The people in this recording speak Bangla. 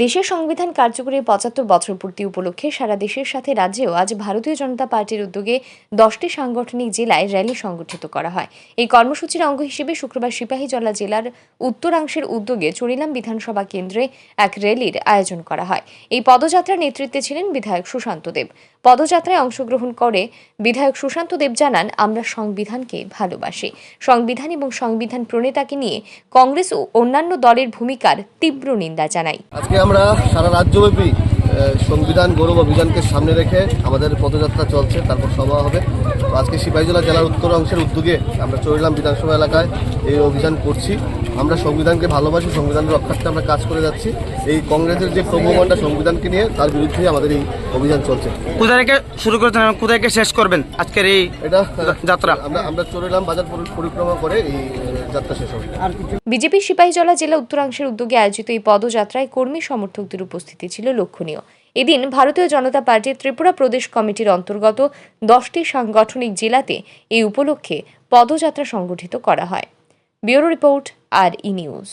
দেশের সংবিধান কার্যকরের ৭৫ বছর পূর্তি উপলক্ষে সারা দেশের সাথে রাজ্যেও আজ ভারতীয় জনতা পার্টির উদ্যোগে ১০টি সাংগঠনিক জেলায় র্যালি সংগঠিত করা হয়। এই কর্মসূচির অঙ্গ হিসেবে শুক্রবার সিপাহীজলা জেলার উত্তরাংশের উদ্যোগে চরিলাম বিধানসভা কেন্দ্রে এক র্যালির আয়োজন করা হয়। এই পদযাত্রার নেতৃত্বে ছিলেন বিধায়ক সুশান্ত দেব। পদযাত্রায় অংশগ্রহণ করে বিধায়ক সুশান্ত দেব জানান, আমরা সংবিধানকে ভালোবাসি। সংবিধান এবং সংবিধান প্রণেতাকে নিয়ে কংগ্রেস ও অন্যান্য দলের ভূমিকার তীব্র নিন্দা জানাই। আজকে আমরা সারা রাজ্যব্যাপী সংবিধান গৌরব অভিযানকে সামনে রেখে আমাদের পদযাত্রা চলছে, তারপর সভা হবে। তো আজকে সিপাহীজলা জেলার উত্তর অংশের উদ্যোগে আমরা চরিলাম বিধানসভা এলাকায় এই অভিযান করছি। আমরা সংবিধানকে ভালোবাসি, সংবিধান রক্ষার্থে আমরা কাজ করে যাচ্ছি। এই কংগ্রেসের যে প্রভুমণ্ডা সংবিধানকে নিয়ে, তার বিরুদ্ধে আমাদের এই অভিযান চলছে। কোথা থেকে শুরু করছেন, কোথা থেকে শেষ করবেন আজকের এই যাত্রা? আমরা চরিলাম বাজার পরিক্রমা করে এই যাত্রা শেষ হবে। বিজেপি সিপাহীজলা জেলা উত্তরাংশের উদ্যোগে আয়োজিত এই পদযাত্রায় কর্মী সমর্থকদের উপস্থিতি ছিল লক্ষণীয়। এদিন ভারতীয় জনতা পার্টির ত্রিপুরা প্রদেশ কমিটির অন্তর্গত 10টি সাংগঠনিক জেলাতে এই উপলক্ষে পদযাত্রা সংগঠিত করা হয়। ব্যুরো রিপোর্ট, আর ই নিউজ।